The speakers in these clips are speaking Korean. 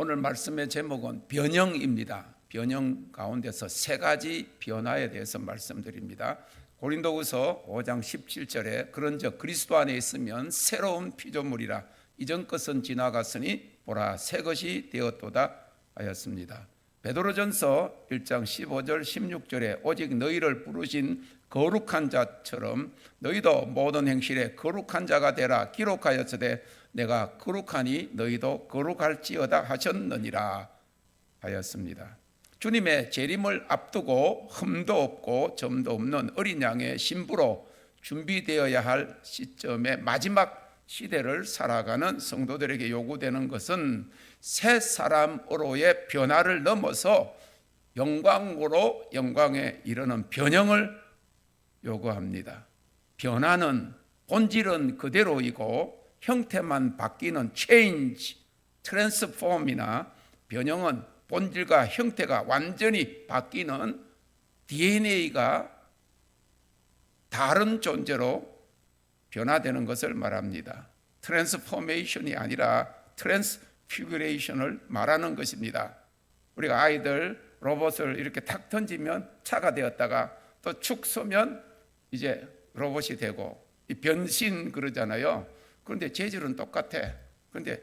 오늘 말씀의 제목은 변형입니다. 변형 가운데서 세 가지 변화에 대해서 말씀드립니다. 고린도후서 5장 17절에 그런즉 그리스도 안에 있으면 새로운 피조물이라 이전 것은 지나갔으니 보라 새 것이 되었도다 하였습니다. 베드로전서 1장 15절 16절에 오직 너희를 부르신 거룩한 자처럼 너희도 모든 행실에 거룩한 자가 되라 기록하였으되 내가 거룩하니 너희도 거룩할지어다 하셨느니라 하였습니다. 주님의 재림을 앞두고 흠도 없고 점도 없는 어린 양의 신부로 준비되어야 할 시점의 마지막 시대를 살아가는 성도들에게 요구되는 것은 새 사람으로의 변화를 넘어서 영광으로 영광에 이르는 변형을 요구합니다. 변화는 본질은 그대로이고 형태만 바뀌는 change, transform이나 변형은 본질과 형태가 완전히 바뀌는 DNA가 다른 존재로 변화되는 것을 말합니다. 트랜스포메이션이 아니라 트랜스피규레이션을 말하는 것입니다. 우리가 아이들 로봇을 이렇게 탁 던지면 차가 되었다가 또 축 쏘면 이제 로봇이 되고 변신 그러잖아요. 그런데 재질은 똑같아. 그런데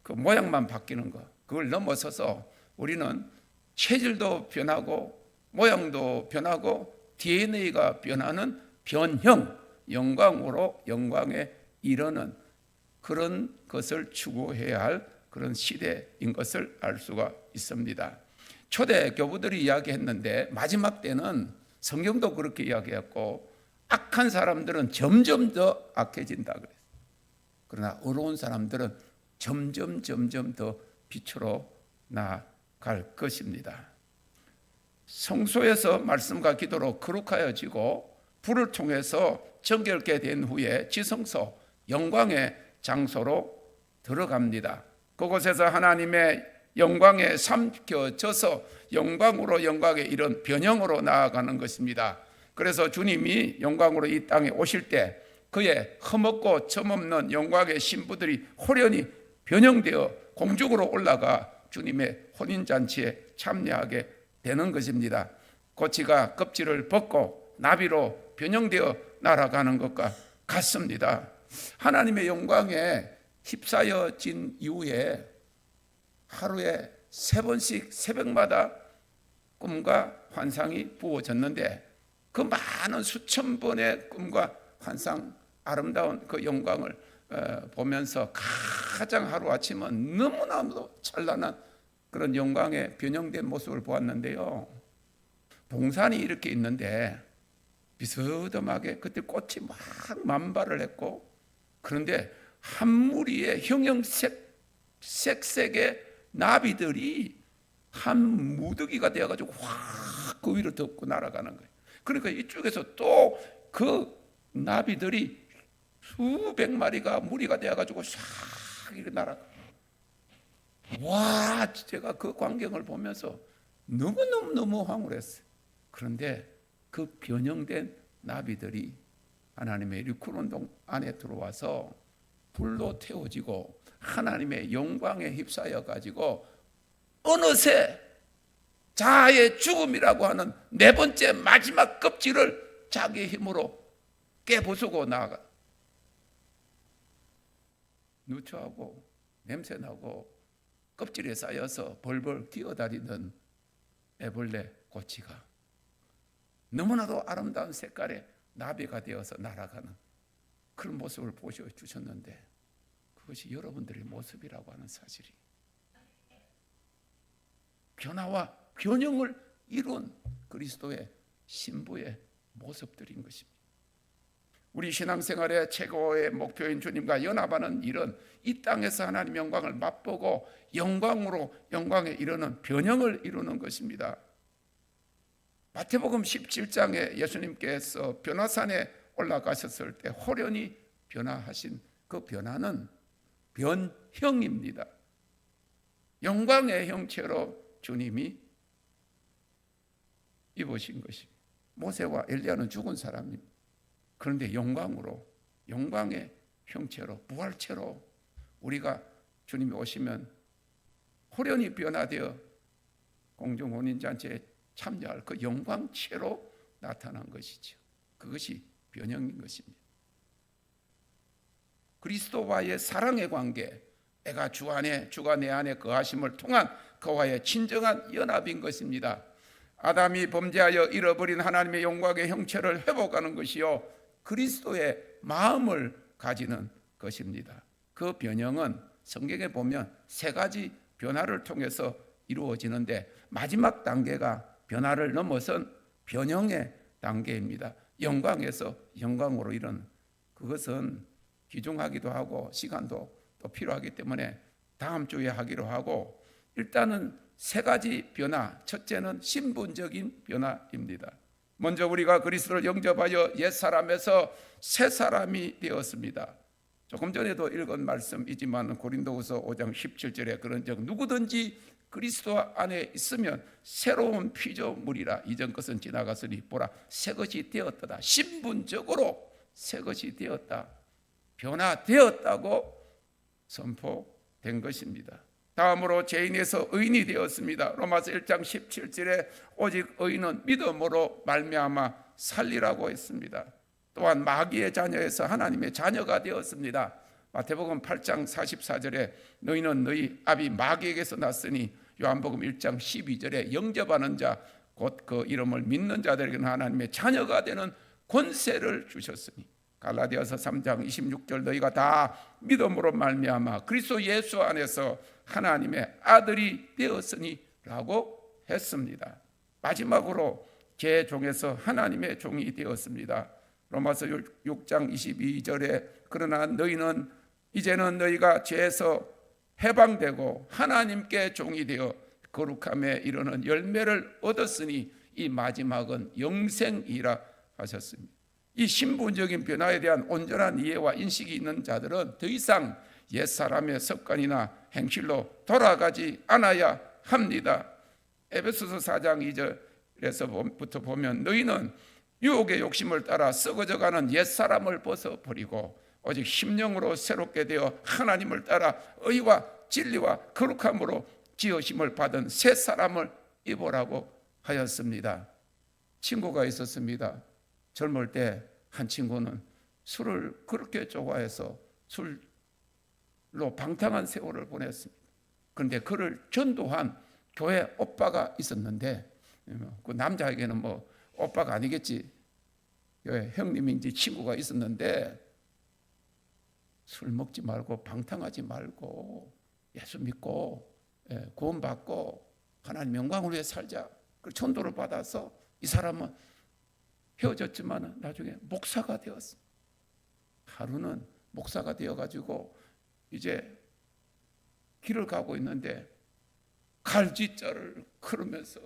그 모양만 바뀌는 거, 그걸 넘어서서 우리는 체질도 변하고 모양도 변하고 DNA가 변하는 변형, 영광으로 영광에 이르는 그런 것을 추구해야 할 그런 시대인 것을 알 수가 있습니다. 초대 교부들이 이야기했는데 마지막 때는 성경도 그렇게 이야기했고 악한 사람들은 점점 더 악해진다 그랬어요. 그러나 의로운 사람들은 점점 더 빛으로 나아갈 것입니다. 성소에서 말씀과 기도로 거룩하여지고 불을 통해서 정결케 된 후에 지성소 영광의 장소로 들어갑니다. 그곳에서 하나님의 영광에 삼켜져서 영광으로 영광에 이른 변형으로 나아가는 것입니다. 그래서 주님이 영광으로 이 땅에 오실 때 그의 흠없고 점없는 영광의 신부들이 호련히 변형되어 공중으로 올라가 주님의 혼인잔치에 참여하게 되는 것입니다. 고치가 껍질을 벗고 나비로 변형되어 날아가는 것과 같습니다. 하나님의 영광에 휩싸여진 이후에 하루에 3번씩 새벽마다 꿈과 환상이 부어졌는데 그 많은 수천 번의 꿈과 환상, 아름다운 그 영광을 보면서 가장 하루아침은 너무나도 찬란한 그런 영광의 변형된 모습을 보았는데요. 동산이 이렇게 있는데 비스듬하게 그때 꽃이 막 만발을 했고 그런데 한 무리의 형형색색의 나비들이 한 무더기가 되어가지고 확 그 위로 덮고 날아가는 거예요. 그러니까 이쪽에서 또 그 나비들이 수백 마리가 무리가 되어가지고 싹 이렇게 날아가. 와, 제가 그 광경을 보면서 너무 황홀했어요. 그런데 그 변형된 나비들이 하나님의 리쿠론동 안에 들어와서 불로 태워지고 하나님의 영광에 휩싸여 가지고 어느새 자아의 죽음이라고 하는 네 번째 마지막 껍질을 자기의 힘으로 깨부수고 나아가. 누추하고 냄새나고 껍질에 쌓여서 벌벌 기어다니던 애벌레 고치가 너무나도 아름다운 색깔의 나비가 되어서 날아가는 그런 모습을 보여주셨는데 그것이 여러분들의 모습이라고 하는 사실이 변화와 변형을 이룬 그리스도의 신부의 모습들인 것입니다. 우리 신앙생활의 최고의 목표인 주님과 연합하는 일은 이 땅에서 하나님 영광을 맛보고 영광으로 영광에 이르는 변형을 이루는 것입니다. 마태복음 17장에 예수님께서 변화산에 올라가셨을 때 호련히 변화하신 그 변화는 변형입니다. 영광의 형체로 주님이 입으신 것입니다. 모세와 엘리야는 죽은 사람입니다. 그런데 영광으로 영광의 형체로 부활체로 우리가 주님이 오시면 호련히 변화되어 공중 혼인잔치에 참여할 그 영광체로 나타난 것이죠. 그것이 변형인 것입니다. 그리스도와의 사랑의 관계, 내가 주 안에, 주가 내 안에 거하심을 통한 그와의 진정한 연합인 것입니다. 아담이 범죄하여 잃어버린 하나님의 영광의 형체를 회복하는 것이요, 그리스도의 마음을 가지는 것입니다. 그 변형은 성경에 보면 세 가지 변화를 통해서 이루어지는데, 마지막 단계가 변화를 넘어선 변형의 단계입니다. 영광에서 영광으로 이르는, 그것은 귀중하기도 하고 시간도 또 필요하기 때문에 다음 주에 하기로 하고, 일단은 세 가지 변화. 첫째는 신분적인 변화입니다. 먼저 우리가 그리스도를 영접하여 옛사람에서 새사람이 되었습니다. 조금 전에도 읽은 말씀이지만 고린도후서 5장 17절에 그런즉 누구든지 그리스도 안에 있으면 새로운 피조물이라, 이전 것은 지나갔으니 보라 새 것이 되었다. 신분적으로 새 것이 되었다, 변화되었다고 선포된 것입니다. 다음으로 죄인에서 의인이 되었습니다. 로마서 1장 17절에 오직 의인은 믿음으로 말미암아 살리라고 했습니다. 또한 마귀의 자녀에서 하나님의 자녀가 되었습니다. 마태복음 8장 44절에 너희는 너희 아비 마귀에게서 났으니, 요한복음 1장 12절에 영접하는 자 곧 그 이름을 믿는 자들에게는 하나님의 자녀가 되는 권세를 주셨으니, 갈라디아서 3장 26절 너희가 다 믿음으로 말미암아 그리스도 예수 안에서 하나님의 아들이 되었으니 라고 했습니다. 마지막으로 제 종에서 하나님의 종이 되었습니다. 로마서 6장 22절에 그러나 너희는 이제는 너희가 죄에서 해방되고 하나님께 종이 되어 거룩함에 이르는 열매를 얻었으니 이 마지막은 영생이라 하셨습니다. 이 신분적인 변화에 대한 온전한 이해와 인식이 있는 자들은 더 이상 옛사람의 습관이나 행실로 돌아가지 않아야 합니다. 에베소서 4장 2절에서부터 보면 너희는 유혹의 욕심을 따라 썩어져가는 옛사람을 벗어버리고 오직 심령으로 새롭게 되어 하나님을 따라 의와 진리와 거룩함으로 지으심을 받은 새 사람을 입으라고 하였습니다. 친구가 있었습니다. 젊을 때 한 친구는 술을 그렇게 좋아해서 술로 방탕한 세월을 보냈습니다. 그런데 그를 전도한 교회 오빠가 있었는데, 그 남자에게는 뭐 오빠가 아니겠지, 교회 형님인지 친구가 있었는데, 술 먹지 말고 방탕하지 말고 예수 믿고 구원받고 하나님 영광을 위해 살자, 그 전도를 받아서 이 사람은 헤어졌지만 나중에 목사가 되었어. 하루는 목사가 되어가지고 이제 길을 가고 있는데 갈지자를 걸으면서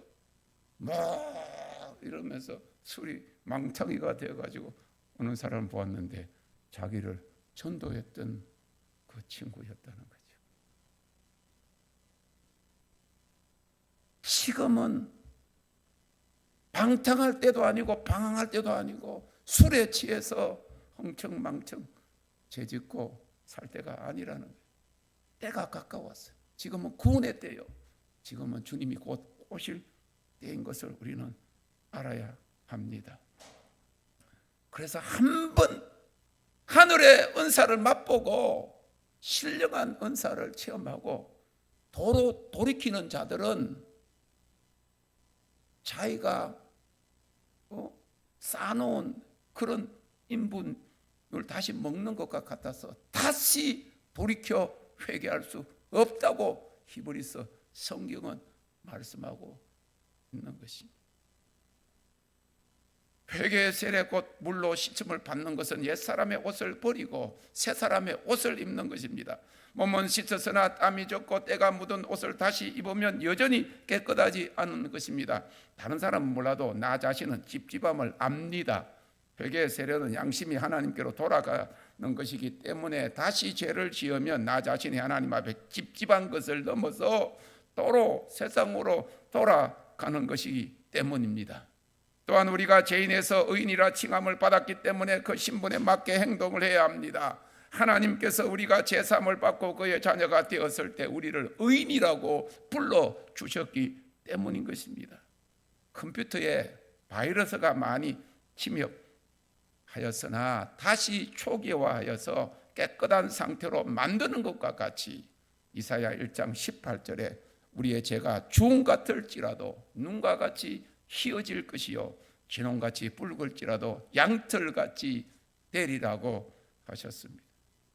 막 이러면서 술이 망창이가 되어가지고 어느 사람을 보았는데 자기를 전도했던 그 친구였다는 거죠. 지금은 방탕할 때도 아니고 방황할 때도 아니고 술에 취해서 흥청망청 죄짓고 살 때가 아니라는 거예요. 때가 가까웠어요. 지금은 구원의 때요. 지금은 주님이 곧 오실 때인 것을 우리는 알아야 합니다. 그래서 한번 하늘의 은사를 맛보고 신령한 은사를 체험하고 도로 돌이키는 자들은 자기가 쌓아놓은 그런 인분을 다시 먹는 것과 같아서 다시 돌이켜 회개할 수 없다고 히브리서 성경은 말씀하고 있는 것입니다. 회개의 세례 곧 물로 씻음을 받는 것은 옛사람의 옷을 버리고 새사람의 옷을 입는 것입니다. 몸은 씻었으나 땀이 젖고 때가 묻은 옷을 다시 입으면 여전히 깨끗하지 않은 것입니다. 다른 사람은 몰라도 나 자신은 찝찝함을 압니다. 회개의 세례는 양심이 하나님께로 돌아가는 것이기 때문에 다시 죄를 지으면 나 자신이 하나님 앞에 찝찝한 것을 넘어서 또로 세상으로 돌아가는 것이기 때문입니다. 또한 우리가 죄인에서 의인이라 칭함을 받았기 때문에 그 신분에 맞게 행동을 해야 합니다. 하나님께서 우리가 제3을 받고 그의 자녀가 되었을 때 우리를 의인이라고 불러주셨기 때문인 것입니다. 컴퓨터에 바이러스가 많이 침입하였으나 다시 초기화하여서 깨끗한 상태로 만드는 것과 같이 이사야 1장 18절에 우리의 죄가 주홍 같을지라도 눈과 같이 희어질 것이요 진홍같이 붉을지라도 양털같이 되리라고 하셨습니다.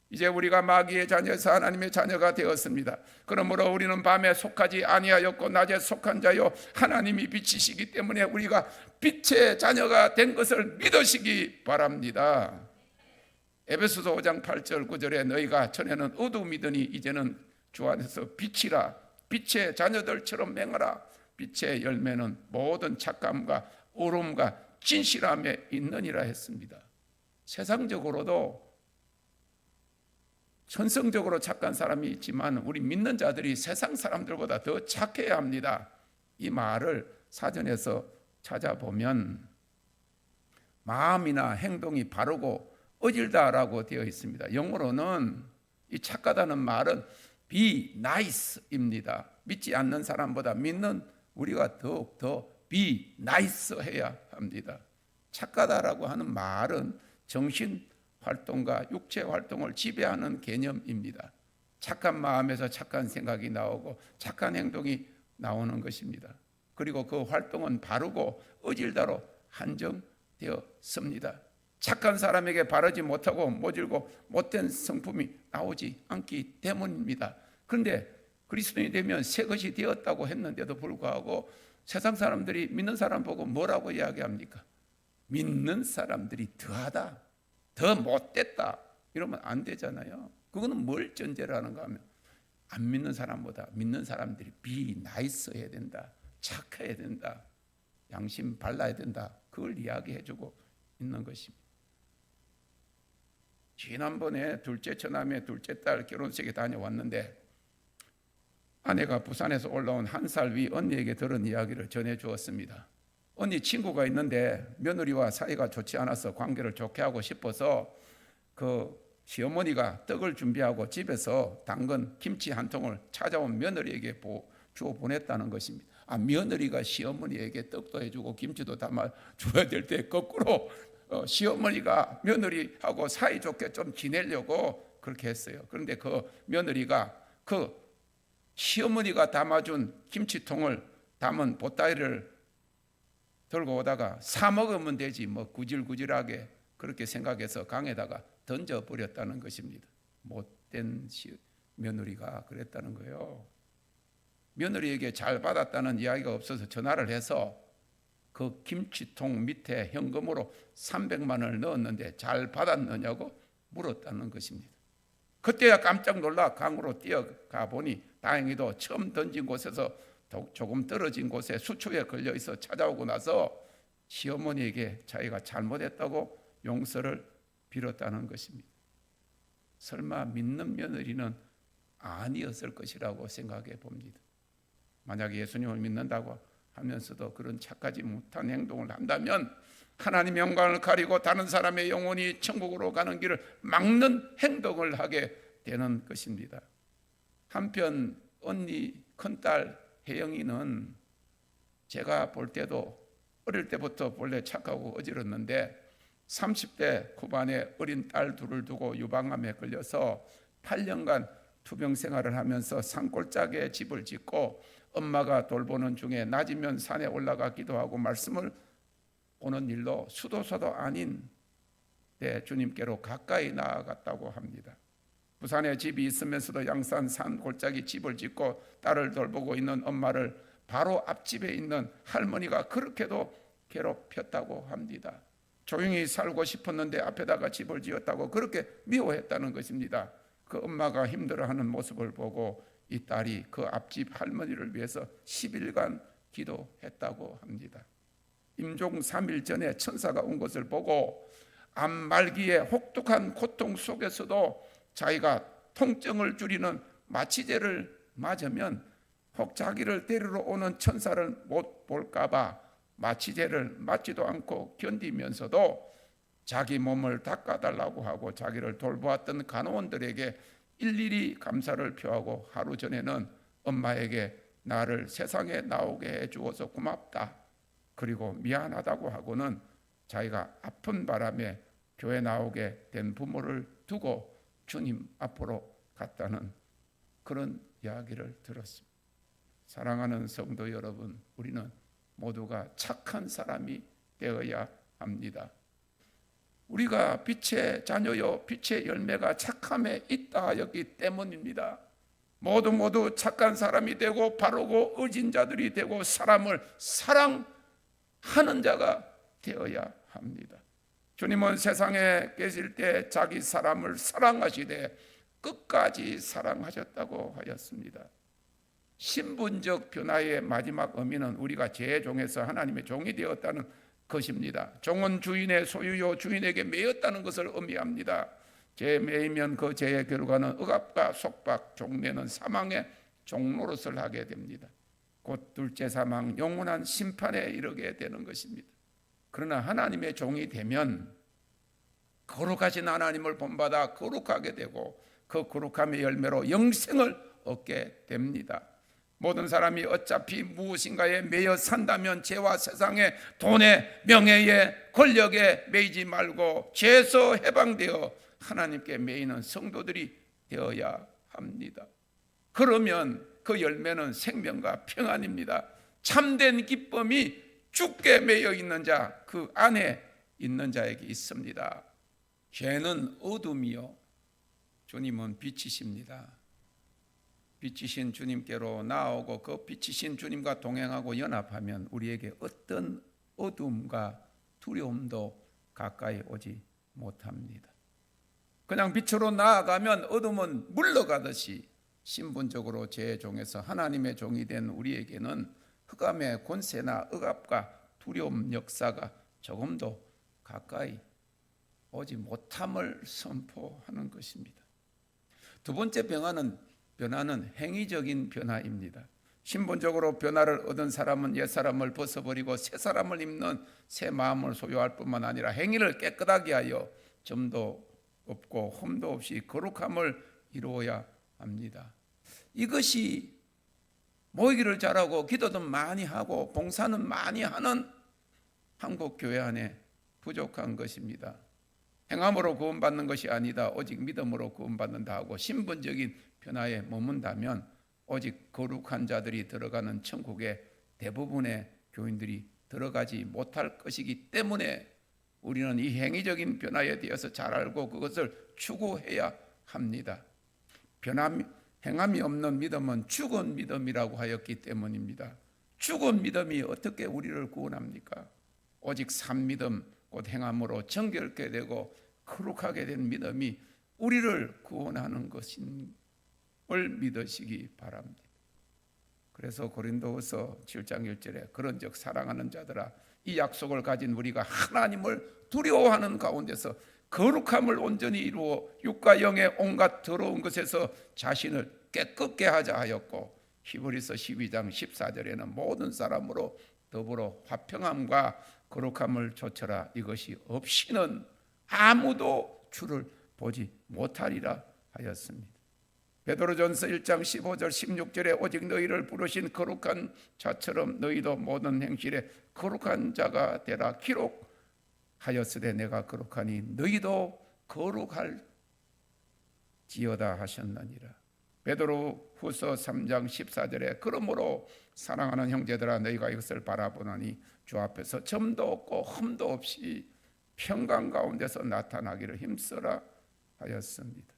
이제 우리가 마귀의 자녀에서 하나님의 자녀가 되었습니다. 그러므로 우리는 밤에 속하지 아니하였고 낮에 속한 자요 하나님이 빛이시기 때문에 우리가 빛의 자녀가 된 것을 믿으시기 바랍니다. 에베소서 5장 8절 9절에 너희가 전에는 어두움이더니 이제는 주 안에서 빛이라 빛의 자녀들처럼 맹하라. 빛의 열매는 모든 착감과 오름과 진실함에 있느니라 했습니다. 세상적으로도 천성적으로 착한 사람이 있지만 우리 믿는 자들이 세상 사람들보다 더 착해야 합니다. 이 말을 사전에서 찾아보면 마음이나 행동이 바르고 어질다라고 되어 있습니다. 영어로는 이 착하다는 말은 be nice입니다. 믿지 않는 사람보다 믿는 우리가 더욱 더 be nice 해야 합니다. 착하다라고 하는 말은 정신 활동과 육체 활동을 지배하는 개념입니다. 착한 마음에서 착한 생각이 나오고 착한 행동이 나오는 것입니다. 그리고 그 활동은 바르고 어질다로 한정되었습니다. 착한 사람에게 바르지 못하고 모질고 못된 성품이 나오지 않기 때문입니다. 그런데 그리스도인이 되면 새 것이 되었다고 했는데도 불구하고 세상 사람들이 믿는 사람 보고 뭐라고 이야기합니까? 믿는 사람들이 더하다, 더 못됐다 이러면 안 되잖아요. 그거는 뭘 전제로 하는가 하면 안 믿는 사람보다 믿는 사람들이 be nice 해야 된다, 착해야 된다, 양심 발라야 된다, 그걸 이야기해주고 있는 것입니다. 지난번에 둘째 처남의 둘째 딸 결혼식에 다녀왔는데 아내가 부산에서 올라온 한 살 위 언니에게 들은 이야기를 전해주었습니다. 언니 친구가 있는데 며느리와 사이가 좋지 않아서 관계를 좋게 하고 싶어서 그 시어머니가 떡을 준비하고 집에서 담근 김치 한 통을 찾아온 며느리에게 주어 보냈다는 것입니다. 며느리가 시어머니에게 떡도 해주고 김치도 담아 줘야 될 때 거꾸로 시어머니가 며느리하고 사이좋게 좀 지내려고 그렇게 했어요. 그런데 그 며느리가 그 시어머니가 담아준 김치통을 담은 보따리를 들고 오다가 사 먹으면 되지 뭐 구질구질하게 그렇게 생각해서 강에다가 던져버렸다는 것입니다. 못된 며느리가 그랬다는 거예요. 며느리에게 잘 받았다는 이야기가 없어서 전화를 해서 그 김치통 밑에 현금으로 300만 원을 넣었는데 잘 받았느냐고 물었다는 것입니다. 그때야 깜짝 놀라 강으로 뛰어가 보니 다행히도 처음 던진 곳에서 조금 떨어진 곳에 수초에 걸려 있어 찾아오고 나서 시어머니에게 자기가 잘못했다고 용서를 빌었다는 것입니다. 설마 믿는 며느리는 아니었을 것이라고 생각해 봅니다. 만약에 예수님을 믿는다고 하면서도 그런 착하지 못한 행동을 한다면 하나님의 영광을 가리고 다른 사람의 영혼이 천국으로 가는 길을 막는 행동을 하게 되는 것입니다. 한편 언니 큰딸 혜영이는 제가 볼 때도 어릴 때부터 본래 착하고 어지럽는데 30대 후반에 어린 딸 둘을 두고 유방암에 걸려서 8년간 투병 생활을 하면서 산골짜기에 집을 짓고 엄마가 돌보는 중에 낮이면 산에 올라가 기도하고 말씀을 오는 일로 수도사도 아닌 데 주님께로 가까이 나아갔다고 합니다. 부산에 집이 있으면서도 양산 산 골짜기 집을 짓고 딸을 돌보고 있는 엄마를 바로 앞집에 있는 할머니가 그렇게도 괴롭혔다고 합니다. 조용히 살고 싶었는데 앞에다가 집을 지었다고 그렇게 미워했다는 것입니다. 그 엄마가 힘들어하는 모습을 보고 이 딸이 그 앞집 할머니를 위해서 10일간 기도했다고 합니다. 임종 3일 전에 천사가 온 것을 보고 암 말기에 혹독한 고통 속에서도 자기가 통증을 줄이는 마취제를 맞으면 혹 자기를 데리러 오는 천사를 못 볼까 봐 마취제를 맞지도 않고 견디면서도 자기 몸을 닦아달라고 하고 자기를 돌보았던 간호원들에게 일일이 감사를 표하고 하루 전에는 엄마에게 나를 세상에 나오게 해주어서 고맙다, 그리고 미안하다고 하고는 자기가 아픈 바람에 교회 나오게 된 부모를 두고 주님 앞으로 갔다는 그런 이야기를 들었습니다. 사랑하는 성도 여러분, 우리는 모두가 착한 사람이 되어야 합니다. 우리가 빛의 자녀요 빛의 열매가 착함에 있다 하였기 때문입니다. 모두 착한 사람이 되고 바르고 의진 자들이 되고 사람을 사랑하는 자가 되어야 합니다. 주님은 세상에 계실 때 자기 사람을 사랑하시되 끝까지 사랑하셨다고 하였습니다. 신분적 변화의 마지막 의미는 우리가 죄의 종에서 하나님의 종이 되었다는 것입니다. 종은 주인의 소유요 주인에게 매였다는 것을 의미합니다. 죄에 매이면 그 죄의 결과는 억압과 속박, 종례는 사망의 종노릇을 하게 됩니다. 곧 둘째 사망, 영원한 심판에 이르게 되는 것입니다. 그러나 하나님의 종이 되면 거룩하신 하나님을 본받아 거룩하게 되고 그 거룩함의 열매로 영생을 얻게 됩니다. 모든 사람이 어차피 무엇인가에 매여 산다면 죄와 세상의 돈에 명예에 권력에 매이지 말고 죄에서 해방되어 하나님께 매이는 성도들이 되어야 합니다. 그러면 그 열매는 생명과 평안입니다. 참된 기쁨이 주께 매여 있는 자, 그 안에 있는 자에게 있습니다. 죄는 어둠이요 주님은 빛이십니다. 빛이신 주님께로 나아오고 그 빛이신 주님과 동행하고 연합하면 우리에게 어떤 어둠과 두려움도 가까이 오지 못합니다. 그냥 빛으로 나아가면 어둠은 물러가듯이 신분적으로 죄의 종에서 하나님의 종이 된 우리에게는 흑암의 권세나 억압과 두려움 역사가 조금도 가까이 오지 못함을 선포하는 것입니다. 두 번째 변화는 행위적인 변화입니다. 신분적으로 변화를 얻은 사람은 옛사람을 벗어버리고 새 사람을 입는 새 마음을 소유할 뿐만 아니라 행위를 깨끗하게 하여 점도 없고 흠도 없이 거룩함을 이루어야 합니다. 이것이 모이기를 잘하고 기도도 많이 하고 봉사는 많이 하는 한국 교회 안에 부족한 것입니다. 행함으로 구원받는 것이 아니다. 오직 믿음으로 구원받는다 하고 신분적인 변화에 머문다면 오직 거룩한 자들이 들어가는 천국에 대부분의 교인들이 들어가지 못할 것이기 때문에 우리는 이 행위적인 변화에 대해서 잘 알고 그것을 추구해야 합니다. 행함이 없는 믿음은 죽은 믿음이라고 하였기 때문입니다. 죽은 믿음이 어떻게 우리를 구원합니까? 오직 산 믿음, 곧 행함으로 정결케 되고 거룩하게 된 믿음이 우리를 구원하는 것임을 믿으시기 바랍니다. 그래서 고린도후서 7장 1절에 그런즉 사랑하는 자들아 이 약속을 가진 우리가 하나님을 두려워하는 가운데서 거룩함을 온전히 이루어 육과 영의 온갖 더러운 것에서 자신을 깨끗게 하자 하였고 히브리서 12장 14절에는 모든 사람으로 더불어 화평함과 거룩함을 조처라 이것이 없이는 아무도 주를 보지 못하리라 하였습니다. 베드로전서 1장 15절 16절에 오직 너희를 부르신 거룩한 자처럼 너희도 모든 행실에 거룩한 자가 되라 기록하였으되 내가 거룩하니 너희도 거룩할지어다 하셨느니라. 베드로후서 3장 14절에 그러므로 사랑하는 형제들아 너희가 이것을 바라보나니 주 앞에서 점도 없고 흠도 없이 평강 가운데서 나타나기를 힘써라 하였습니다.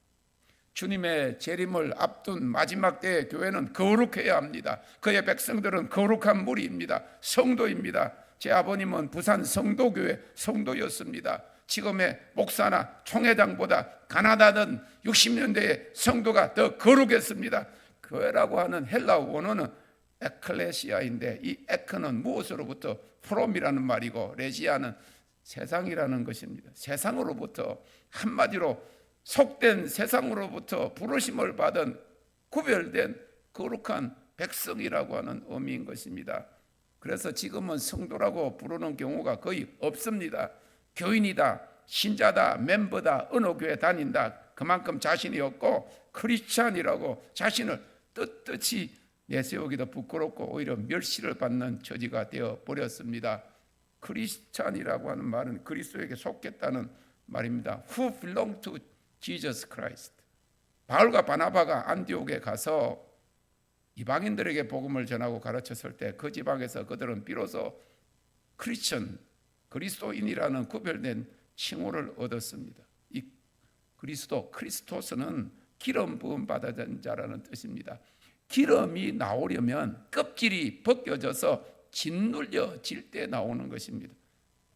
주님의 재림을 앞둔 마지막 때의 교회는 거룩해야 합니다. 그의 백성들은 거룩한 무리입니다. 성도입니다. 제 아버님은 부산 성도교회 성도였습니다. 지금의 목사나 총회장보다 가나다는 60년대의 성도가 더 거룩했습니다. 교회라고 하는 헬라 원어는 에클레시아인데 이 에크는 무엇으로부터 프롬이라는 말이고 레시아는 세상이라는 것입니다. 세상으로부터 한마디로 속된 세상으로부터 부르심을 받은 구별된 거룩한 백성이라고 하는 의미인 것입니다. 그래서 지금은 성도라고 부르는 경우가 거의 없습니다. 교인이다, 신자다, 멤버다, 어느 교회 다닌다, 그만큼 자신이 없고 크리스찬이라고 자신을 떳떳이 내세우기도 부끄럽고 오히려 멸시를 받는 처지가 되어 버렸습니다. 크리스찬이라고 하는 말은 그리스도에게 속했다는 말입니다. Who belong to Jesus Christ. 바울과 바나바가 안디옥에 가서 이방인들에게 복음을 전하고 가르쳤을 때 그 지방에서 그들은 비로소 크리스천, 그리스도인이라는 구별된 칭호를 얻었습니다. 이 크리스토스는 기름 부음 받은 자라는 뜻입니다. 기름이 나오려면 껍질이 벗겨져서 짓눌려질 때 나오는 것입니다.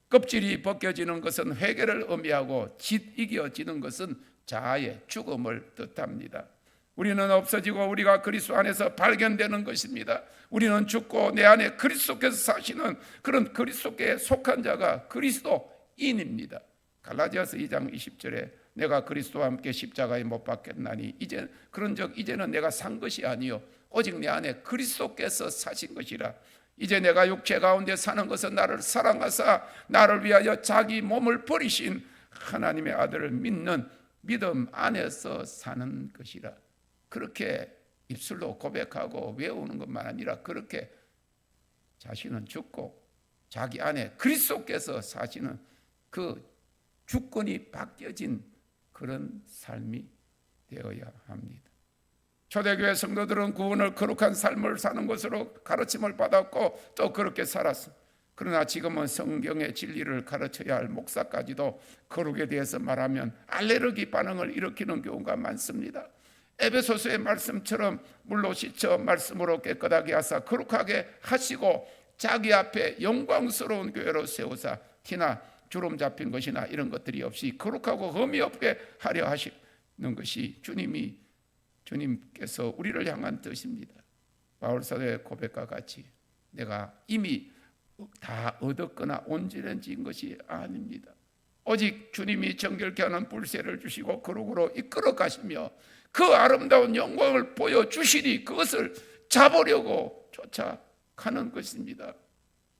껍질이 벗겨지는 것은 회개를 의미하고 짓이겨지는 것은 자아의 죽음을 뜻합니다. 우리는 없어지고 우리가 그리스도 안에서 발견되는 것입니다. 우리는 죽고 내 안에 그리스도께서 사시는 그런 그리스도께 속한 자가 그리스도인입니다. 갈라디아서 2장 20절에 내가 그리스도와 함께 십자가에 못 박혔나니 이제는 내가 산 것이 아니요 오직 내 안에 그리스도께서 사신 것이라. 이제 내가 육체 가운데 사는 것은 나를 사랑하사 나를 위하여 자기 몸을 버리신 하나님의 아들을 믿는 믿음 안에서 사는 것이라. 그렇게 입술로 고백하고 외우는 것만 아니라 그렇게 자신은 죽고 자기 안에 그리스도께서 사시는 그 주권이 바뀌어진 그런 삶이 되어야 합니다. 초대교회 성도들은 구원을 거룩한 삶을 사는 것으로 가르침을 받았고 또 그렇게 살았습니다. 그러나 지금은 성경의 진리를 가르쳐야 할 목사까지도 거룩에 대해서 말하면 알레르기 반응을 일으키는 경우가 많습니다. 에베소서의 말씀처럼 물로 씻어 말씀으로 깨끗하게 하사 거룩하게 하시고 자기 앞에 영광스러운 교회로 세우사 티나 주름 잡힌 것이나 이런 것들이 없이 거룩하고 흠이 없게 하려 하시는 것이 주님께서 우리를 향한 뜻입니다. 바울 사도의 고백과 같이 내가 이미 다 얻었거나 온전해진 것이 아닙니다. 오직 주님이 정결케 하는 불새를 주시고 거룩으로 이끌어 가시며 그 아름다운 영광을 보여주시니 그것을 잡으려고 쫓아가는 것입니다.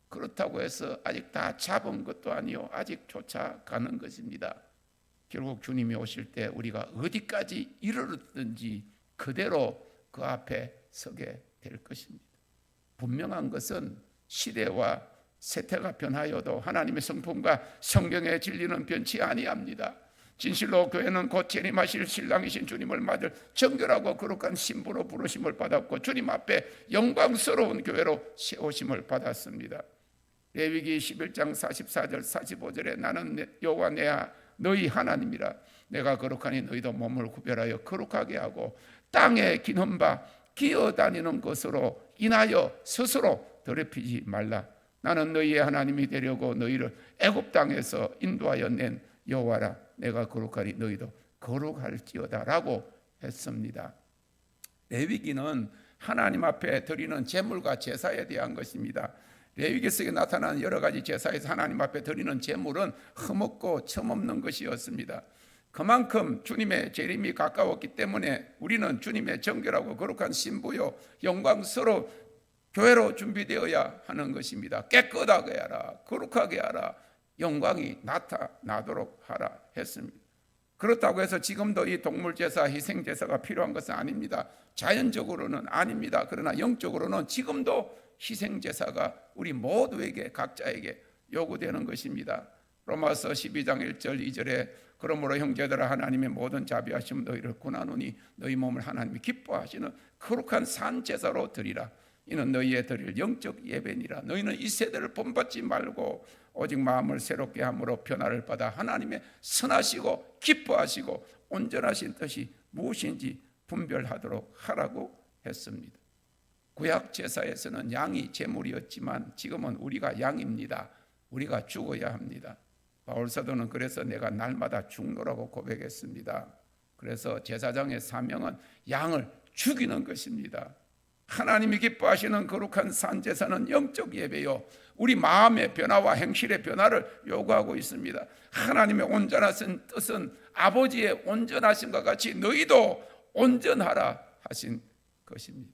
그렇다고 해서 아직 다 잡은 것도 아니요 아직 쫓아가는 것입니다. 결국 주님이 오실 때 우리가 어디까지 이르렀든지 그대로 그 앞에 서게 될 것입니다. 분명한 것은 시대와 세태가 변하여도 하나님의 성품과 성경의 진리는 변치 아니합니다. 진실로 교회는 곧 재림하실 신랑이신 주님을 맞을 정결하고 거룩한 신부로 부르심을 받았고 주님 앞에 영광스러운 교회로 세우심을 받았습니다. 레위기 11장 44절 45절에 나는 여호와 내가 너희 하나님이라. 내가 거룩하니 너희도 몸을 구별하여 거룩하게 하고 땅에 기는 바 기어다니는 것으로 인하여 스스로 더럽히지 말라. 나는 너희의 하나님이 되려고 너희를 애굽 땅에서 인도하여 낸 여호와라. 내가 거룩하니 너희도 거룩할지어다 라고 했습니다. 레위기는 하나님 앞에 드리는 제물과 제사에 대한 것입니다. 레위기서에 나타나는 여러 가지 제사에서 하나님 앞에 드리는 제물은 흠없고 첨없는 것이었습니다. 그만큼 주님의 재림이 가까웠기 때문에 우리는 주님의 정결하고 거룩한 신부요 영광스러운 교회로 준비되어야 하는 것입니다. 깨끗하게 하라, 거룩하게 하라, 영광이 나타나도록 하라 했습니다. 그렇다고 해서 지금도 이 동물제사, 희생제사가 필요한 것은 아닙니다. 자연적으로는 아닙니다. 그러나 영적으로는 지금도 희생제사가 우리 모두에게 각자에게 요구되는 것입니다. 로마서 12장 1절 2절에 그러므로 형제들아 하나님의 모든 자비하심 너희를 구하노니 너희 몸을 하나님이 기뻐하시는 거룩한 산제사로 드리라. 이는 너희의 드릴 영적 예배니라. 너희는 이 세대를 본받지 말고 오직 마음을 새롭게 함으로 변화를 받아 하나님의 선하시고 기뻐하시고 온전하신 뜻이 무엇인지 분별하도록 하라고 했습니다. 구약 제사에서는 양이 제물이었지만 지금은 우리가 양입니다. 우리가 죽어야 합니다. 바울 사도는 그래서 내가 날마다 죽노라고 고백했습니다. 그래서 제사장의 사명은 양을 죽이는 것입니다. 하나님이 기뻐하시는 거룩한 산제사는 영적 예배요 우리 마음의 변화와 행실의 변화를 요구하고 있습니다. 하나님의 온전하신 뜻은 아버지의 온전하심과 같이 너희도 온전하라 하신 것입니다.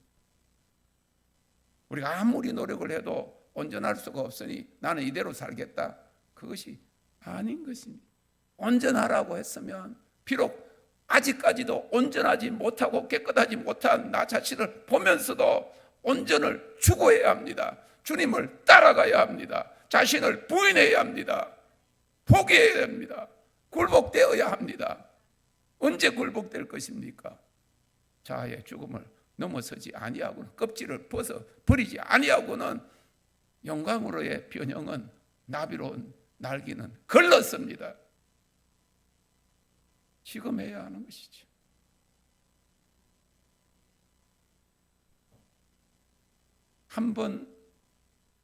우리가 아무리 노력을 해도 온전할 수가 없으니 나는 이대로 살겠다. 그것이 아닌 것입니다. 온전하라고 했으면 비록 아직까지도 온전하지 못하고 깨끗하지 못한 나 자신을 보면서도 온전을 추구해야 합니다. 주님을 따라가야 합니다. 자신을 부인해야 합니다. 포기해야 합니다. 굴복되어야 합니다. 언제 굴복될 것입니까? 자아의 죽음을 넘어서지 아니하고는, 껍질을 벗어 버리지 아니하고는 영광으로의 변형은, 나비로운 날개는 걸렀습니다. 지금 해야 하는 것이죠. 한 번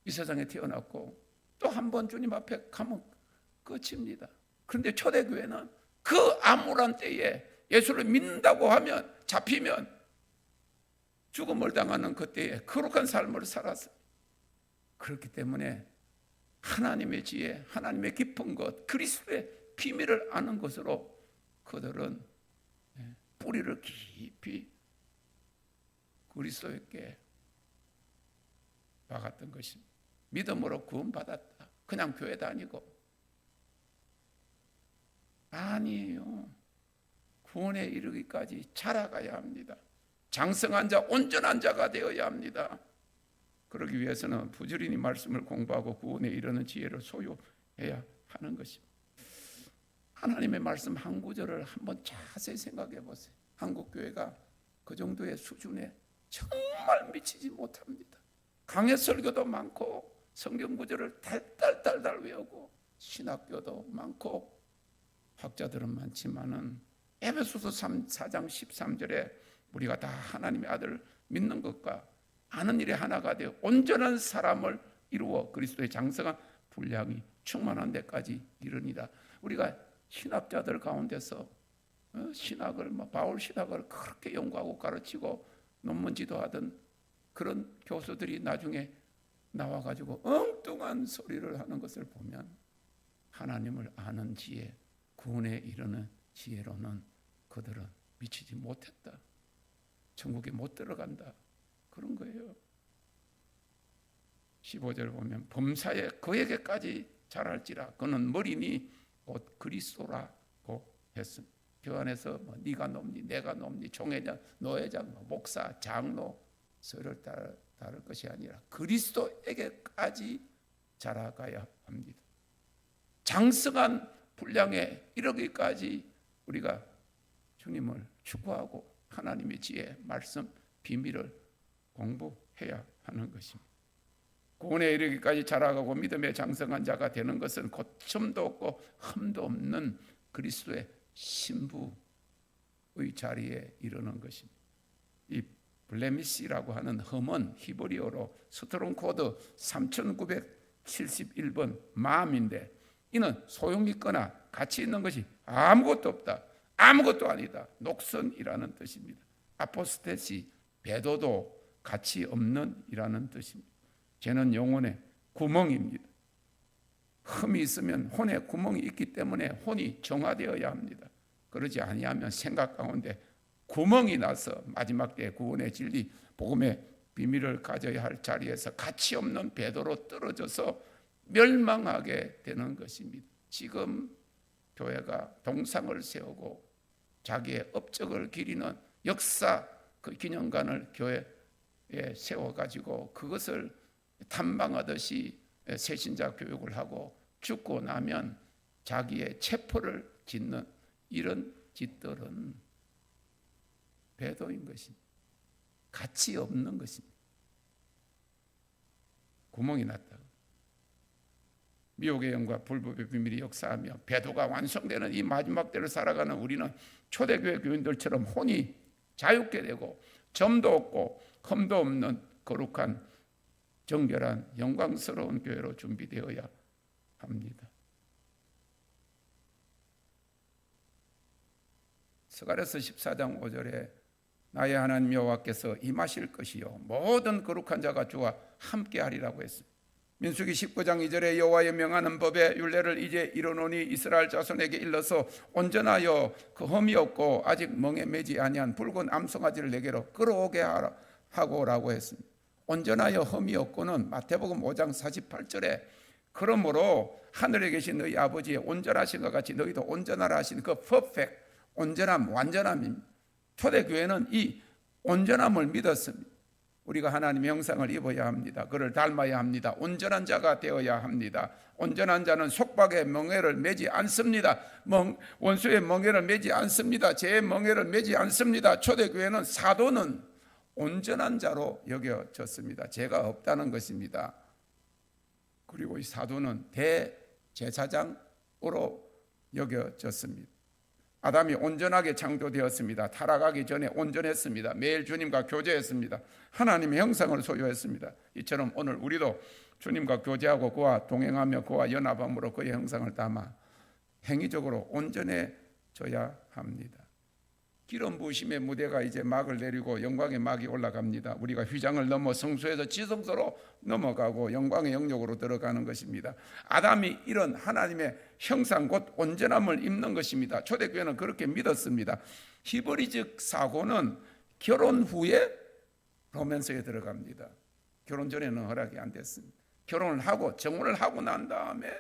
이 세상에 태어났고 또 한 번 주님 앞에 가면 끝입니다. 그런데 초대교회는 그 암울한 때에 예수를 믿는다고 하면, 잡히면 죽음을 당하는 그때에 거룩한 삶을 살았어요. 그렇기 때문에 하나님의 지혜, 하나님의 깊은 것, 그리스도의 비밀을 아는 것으로 그들은 뿌리를 깊이 그리스도께 박았던 것입니다. 믿음으로 구원받았다. 그냥 교회 다니고. 아니에요. 구원에 이르기까지 자라가야 합니다. 장성한 자, 온전한 자가 되어야 합니다. 그러기 위해서는 부지런히 말씀을 공부하고 구원에 이르는 지혜를 소유해야 하는 것입니다. 하나님의 말씀 한 구절을 한번 자세히 생각해 보세요. 한국 교회가 그 정도의 수준에 정말 미치지 못합니다. 강해 설교도 많고 성경 구절을 달달달달 외우고 신학교도 많고 학자들은 많지만은 에베소서 4장 13절에 우리가 다 하나님의 아들을 믿는 것과 아는 일에 하나가 되어 온전한 사람을 이루어 그리스도의 장성한 분량이 충만한 데까지 이르니라. 우리가 신학자들 가운데서 신학을, 바울 신학을 그렇게 연구하고 가르치고 논문 지도하던 그런 교수들이 나중에 나와가지고 엉뚱한 소리를 하는 것을 보면 하나님을 아는 지혜, 구원에 이르는 지혜로는 그들은 미치지 못했다. 천국에 못 들어간다. 그런 거예요. 15절 보면 범사에 그에게까지 자랄지라 그는 머리니 곧 그리스도라고 했습니다. 그 안에서 네가 높니 내가 높니 총회장 노회장 목사 장로 서를 따를 것이 아니라 그리스도에게까지 자라가야 합니다. 장성한 분량에 이르기까지 우리가 주님을 추구하고 하나님의 지혜, 말씀, 비밀을 공부해야 하는 것입니다. 구원에 이르기까지 자라가고 믿음의 장성한 자가 되는 것은 고침도 없고 흠도 없는 그리스도의 신부의 자리에 이르는 것입니다. 이 블레미시라고 하는 흠은 히브리어로 스트롱 코드 3971번 마음인데 이는 소용있거나 가치 있는 것이 아무것도 없다. 아무것도 아니다. 녹선이라는 뜻입니다. 아포스테시, 배도도 가치 없는 이라는 뜻입니다. 죄는 영혼의 구멍입니다. 흠이 있으면 혼에 구멍이 있기 때문에 혼이 정화되어야 합니다. 그러지 아니하면 생각 가운데 구멍이 나서 마지막 때 구원의 진리, 복음의 비밀을 가져야 할 자리에서 가치 없는 배도로 떨어져서 멸망하게 되는 것입니다. 지금 교회가 동상을 세우고 자기의 업적을 기리는 역사 그 기념관을 교회에 세워가지고 그것을 탐방하듯이 새신자 교육을 하고 죽고 나면 자기의 체포를 짓는 이런 짓들은 배도인 것입니다. 가치 없는 것입니다. 구멍이 났다. 미혹의 영과 불법의 비밀이 역사하며 배도가 완성되는 이 마지막 때를 살아가는 우리는 초대교회 교인들처럼 혼이 자유케 되고 점도 없고 흠도 없는 거룩한 정결한 영광스러운 교회로 준비되어야 합니다. 스가랴서 14장 5절에 나의 하나님 여호와께서 임하실 것이요 모든 거룩한 자가 주와 함께하리라고 했습니다. 민수기 19장 2절에 여호와의 명하는 법의 율례를 이제 이루노니 이스라엘 자손에게 일러서 온전하여 그 흠이 없고 아직 멍에 매지 아니한 붉은 암송아지를 내게로 끌어오게 하고라고 했습니다. 온전하여 흠이 없고는 마태복음 5장 48절에 그러므로 하늘에 계신 너희 아버지의 온전하신 것 같이 너희도 온전하라 하신 그 퍼펙트, 온전함, 완전함입니다. 초대교회는 이 온전함을 믿었습니다. 우리가 하나님의 형상을 입어야 합니다. 그를 닮아야 합니다. 온전한 자가 되어야 합니다. 온전한 자는 속박의 멍에를 매지 않습니다. 원수의 멍에를 매지 않습니다. 죄의 멍에를 매지 않습니다. 초대교회는 사도는 온전한 자로 여겨졌습니다. 죄가 없다는 것입니다. 그리고 이 사도는 대제사장으로 여겨졌습니다. 아담이 온전하게 창조되었습니다. 타락하기 전에 온전했습니다. 매일 주님과 교제했습니다. 하나님의 형상을 소유했습니다. 이처럼 오늘 우리도 주님과 교제하고 그와 동행하며 그와 연합함으로 그의 형상을 담아 행위적으로 온전해져야 합니다. 기름 부으심의 무대가 이제 막을 내리고 영광의 막이 올라갑니다. 우리가 휘장을 넘어 성소에서 지성소로 넘어가고 영광의 영역으로 들어가는 것입니다. 아담이 이런 하나님의 형상 곧 온전함을 입는 것입니다. 초대교회는 그렇게 믿었습니다. 히브리적 사고는 결혼 후에 로맨스에 들어갑니다. 결혼 전에는 허락이 안 됐습니다. 결혼을 하고 정혼을 하고 난 다음에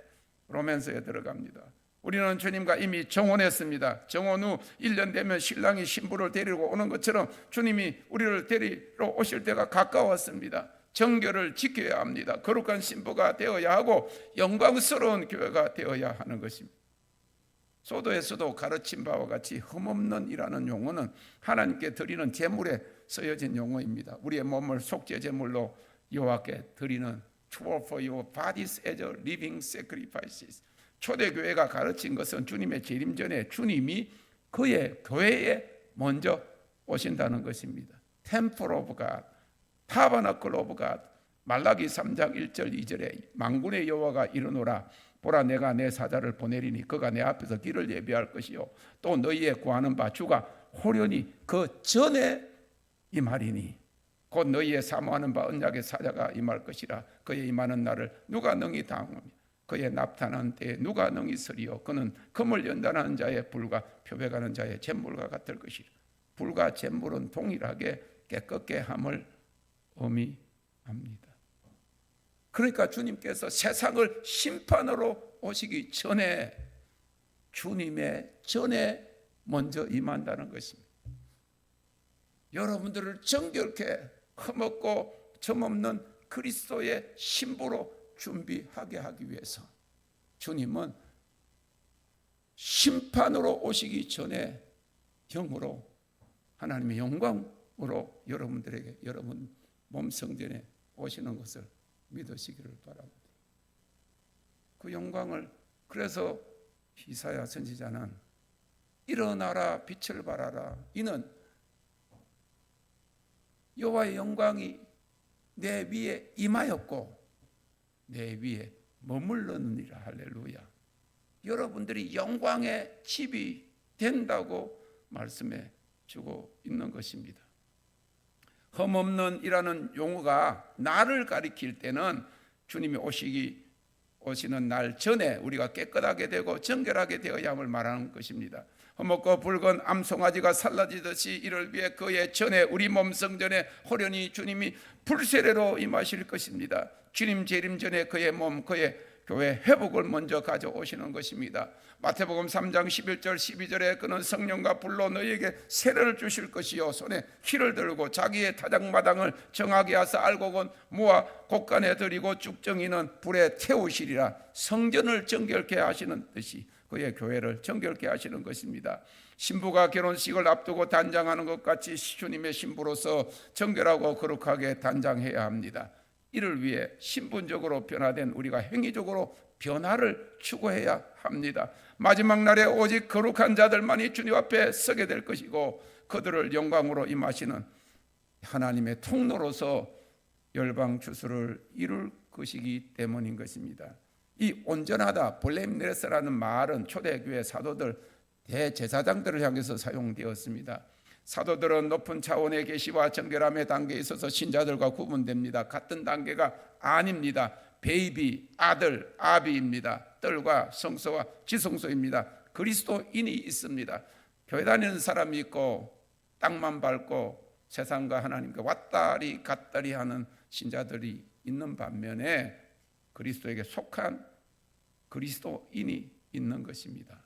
로맨스에 들어갑니다. 우리는 주님과 이미 정혼했습니다. 정혼 후 1년 되면 신랑이 신부를 데리고 오는 것처럼 주님이 우리를 데리러 오실 때가 가까웠습니다. 정결을 지켜야 합니다. 거룩한 신부가 되어야 하고 영광스러운 교회가 되어야 하는 것입니다. 소도에서도 가르친 바와 같이 흠없는 이라는 용어는 하나님께 드리는 제물에 쓰여진 용어입니다. 우리의 몸을 속죄 제물로 여호와께 드리는 to offer your bodies as a living sacrifices. 초대교회가 가르친 것은 주님의 재림 전에 주님이 그의 교회에 먼저 오신다는 것입니다. Temple of God, Tabernacle of God. 말라기 3장 1절 2절에 만군의 여호와가 이르노라 보라 내가 내 사자를 보내리니 그가 내 앞에서 길을 예비할 것이요 또 너희의 구하는 바 주가 호련히 그 전에 임하리니 곧 너희의 사모하는 바 언약의 사자가 임할 것이라 그의 임하는 날을 누가 능히 당하며 그의 나타난 때에 누가 능히 서리요 그는 금을 연단하는 자의 불과 표백하는 자의 잿물과 같을 것이라. 불과 잿물은 동일하게 깨끗게 함을 의미합니다. 그러니까 주님께서 세상을 심판으로 오시기 전에 주님의 전에 먼저 임한다는 것입니다. 여러분들을 정결케 흠없고 점없는 그리스도의 신부로 준비하게 하기 위해서 주님은 심판으로 오시기 전에 영으로 하나님의 영광으로 여러분들에게 여러분 몸 성전에 오시는 것을 믿으시기를 바랍니다. 그 영광을 그래서 이사야 선지자는 일어나라 빛을 발하라 이는 여호와의 영광이 내 위에 임하였고 내 위에 머물렀느니라. 할렐루야. 여러분들이 영광의 집이 된다고 말씀해 주고 있는 것입니다. 흠없는 이라는 용어가 나를 가리킬 때는 주님이 오시는 날 전에 우리가 깨끗하게 되고 정결하게 되어야 함을 말하는 것입니다. 흠없고 붉은 암송아지가 살라지듯이 이를 위해 그의 전에 우리 몸 성전에 호련히 주님이 불세례로 임하실 것입니다. 주님 재림 전에 그의 몸 그의 교회 회복을 먼저 가져오시는 것입니다. 마태복음 3장 11절 12절에 그는 성령과 불로 너희에게 세례를 주실 것이요 손에 키를 들고 자기의 타작마당을 정하게 하사 알곡은 무와 곡간에 들이고 쭉정이는 불에 태우시리라. 성전을 정결케 하시는 듯이 그의 교회를 정결케 하시는 것입니다. 신부가 결혼식을 앞두고 단장하는 것 같이 주님의 신부로서 정결하고 거룩하게 단장해야 합니다. 이를 위해 신분적으로 변화된 우리가 행위적으로 변화를 추구해야 합니다. 마지막 날에 오직 거룩한 자들만이 주님 앞에 서게 될 것이고 그들을 영광으로 임하시는 하나님의 통로로서 열방 추수를 이룰 것이기 때문인 것입니다. 이 온전하다 블레임레스라는 말은 초대교회 사도들 대제사장들을 향해서 사용되었습니다. 사도들은 높은 차원의 계시와 정결함의 단계에 있어서 신자들과 구분됩니다. 같은 단계가 아닙니다. 베이비, 아들, 아비입니다. 뜰과 성소와 지성소입니다. 그리스도인이 있습니다. 교회 다니는 사람이 있고 땅만 밟고 세상과 하나님과 왔다리 갔다리 하는 신자들이 있는 반면에 그리스도에게 속한 그리스도인이 있는 것입니다.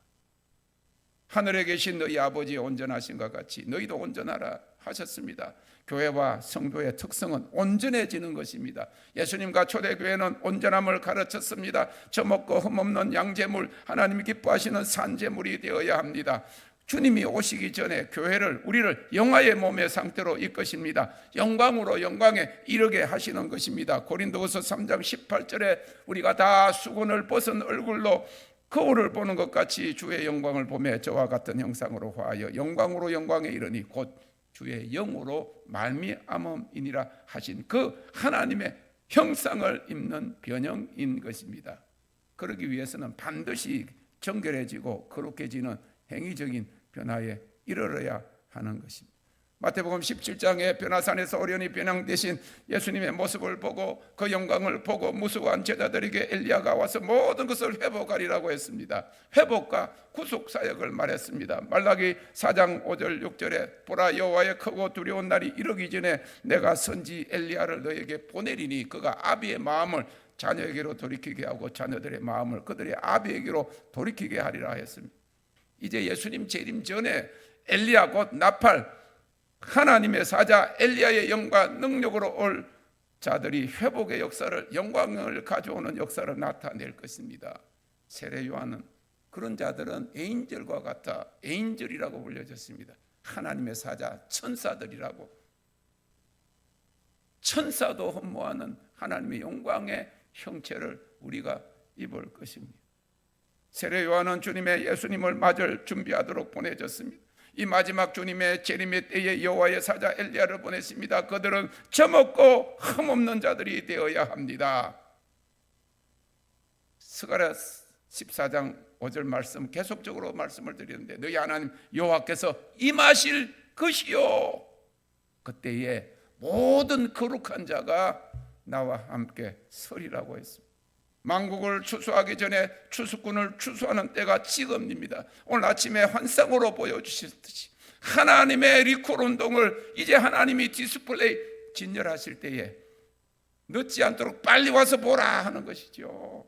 하늘에 계신 너희 아버지 온전하신 것 같이 너희도 온전하라 하셨습니다. 교회와 성도의 특성은 온전해지는 것입니다. 예수님과 초대교회는 온전함을 가르쳤습니다. 젖먹고 흠없는 양제물, 하나님이 기뻐하시는 산제물이 되어야 합니다. 주님이 오시기 전에 교회를, 우리를 영화의 몸의 상태로 이끄십니다. 영광으로 영광에 이르게 하시는 것입니다. 고린도후서 3장 18절에 우리가 다 수건을 벗은 얼굴로 거울을 보는 것 같이 주의 영광을 보며 저와 같은 형상으로 화하여 영광으로 영광에 이르니 곧 주의 영으로 말미암음이니라 하신 그 하나님의 형상을 입는 변형인 것입니다. 그러기 위해서는 반드시 정결해지고 거룩해지는 행위적인 변화에 이르러야 하는 것입니다. 마태복음 17장에 변화산에서 오련히 변형되신 예수님의 모습을 보고 그 영광을 보고 무수한 제자들에게 엘리야가 와서 모든 것을 회복하리라고 했습니다. 회복과 구속 사역을 말했습니다. 말라기 4장 5절 6절에 보라 여호와의 크고 두려운 날이 이르기 전에 내가 선지 엘리야를 너에게 보내리니 그가 아비의 마음을 자녀에게로 돌이키게 하고 자녀들의 마음을 그들의 아비에게로 돌이키게 하리라 했습니다. 이제 예수님 재림 전에 엘리야 곧 나팔 하나님의 사자 엘리야의 영과 능력으로 올 자들이 회복의 역사를, 영광을 가져오는 역사를 나타낼 것입니다. 세례 요한은 그런 자들은 에인절과 같아 에인절이라고 불려졌습니다. 하나님의 사자, 천사들이라고. 천사도 흠모하는 하나님의 영광의 형체를 우리가 입을 것입니다. 세례 요한은 주님의 예수님을 맞을 준비하도록 보내졌습니다. 이 마지막 주님의 재림의 때에 여호와의 사자 엘리야를 보냈습니다. 그들은 젖먹고 흠없는 자들이 되어야 합니다. 스가랴 14장 5절 말씀 계속적으로 말씀을 드리는데 너희 하나님 여호와께서 임하실 것이요 그때에 모든 거룩한 자가 나와 함께 서리라고 했습니다. 만국을 추수하기 전에 추수꾼을 추수하는 때가 지금입니다. 오늘 아침에 환상으로 보여주셨듯이 하나님의 리콜 운동을 이제 하나님이 디스플레이 진열하실 때에 늦지 않도록 빨리 와서 보라 하는 것이죠.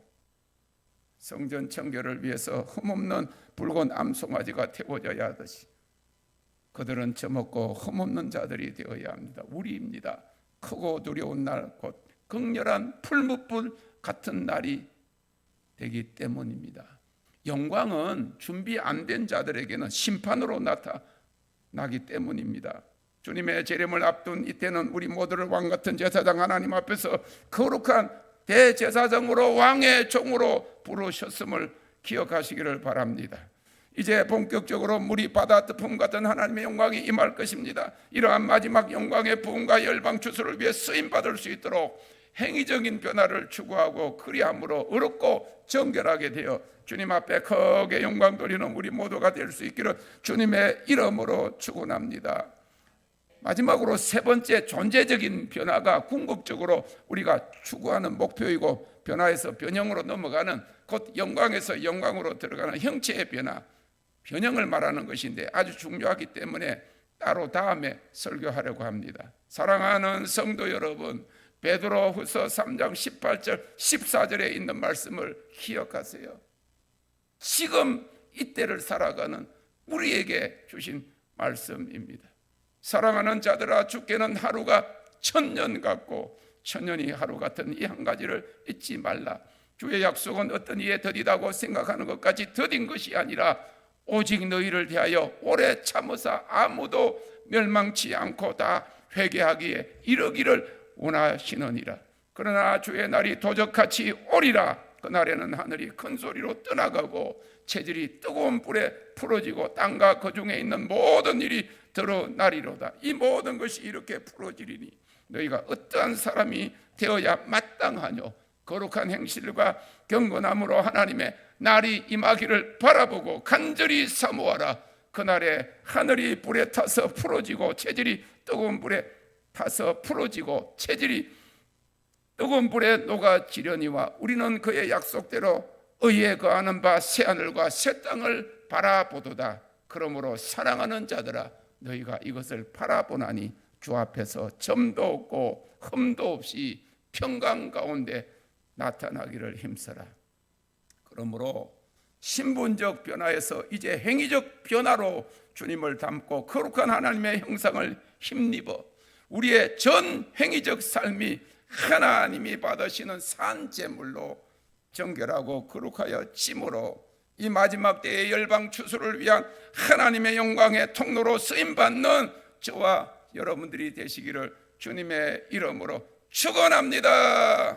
성전 청결을 위해서 흠없는 붉은 암송아지가 태워져야 하듯이 그들은 젖먹고 흠없는 자들이 되어야 합니다. 우리입니다. 크고 두려운 날 곧 극렬한 풀무불 같은 날이 되기 때문입니다. 영광은 준비 안 된 자들에게는 심판으로 나타나기 때문입니다. 주님의 재림을 앞둔 이때는 우리 모두를 왕같은 제사장 하나님 앞에서 거룩한 대제사장으로 왕의 종으로 부르셨음을 기억하시기를 바랍니다. 이제 본격적으로 물이 바다 뜨품 같은 하나님의 영광이 임할 것입니다. 이러한 마지막 영광의 부흥과 열방 추수를 위해 쓰임받을 수 있도록 행위적인 변화를 추구하고 그리함으로 의롭고 정결하게 되어 주님 앞에 크게 영광 돌리는 우리 모두가 될 수 있기를 주님의 이름으로 축원합니다. 마지막으로 세 번째 존재적인 변화가 궁극적으로 우리가 추구하는 목표이고 변화에서 변형으로 넘어가는 곧 영광에서 영광으로 들어가는 형체의 변화, 변형을 말하는 것인데 아주 중요하기 때문에 따로 다음에 설교하려고 합니다. 사랑하는 성도 여러분, 베드로후서 3장 18절 14절에 있는 말씀을 기억하세요. 지금 이때를 살아가는 우리에게 주신 말씀입니다. 사랑하는 자들아 주께는 하루가 천년 같고 천년이 하루 같은 이 한 가지를 잊지 말라. 주의 약속은 어떤 이에 더디다고 생각하는 것까지 더딘 것이 아니라 오직 너희를 대하여 오래 참으사 아무도 멸망치 않고 다 회개하기에 이르기를 원하시느니라. 그러나 주의 날이 도적같이 오리라. 그날에는 하늘이 큰 소리로 떠나가고 체질이 뜨거운 불에 풀어지고 땅과 그 중에 있는 모든 일이 드러나리로다. 이 모든 것이 이렇게 풀어지리니 너희가 어떠한 사람이 되어야 마땅하뇨. 거룩한 행실과 경건함으로 하나님의 날이 임하기를 바라보고 간절히 사모하라. 그날에 하늘이 불에 타서 풀어지고 체질이 뜨거운 불에 타서 풀어지고 체질이 뜨거운 불에 녹아지려니와 우리는 그의 약속대로 의에 거하는 바 새하늘과 새 땅을 바라보도다. 그러므로 사랑하는 자들아 너희가 이것을 바라보나니 주 앞에서 점도 없고 흠도 없이 평강 가운데 나타나기를 힘써라. 그러므로 신분적 변화에서 이제 행위적 변화로 주님을 닮고 거룩한 하나님의 형상을 힘입어 우리의 전 행위적 삶이 하나님이 받으시는 산 제물로 정결하고 거룩하여 찜으로 이 마지막 때의 열방 추수를 위한 하나님의 영광의 통로로 쓰임받는 저와 여러분들이 되시기를 주님의 이름으로 축원합니다.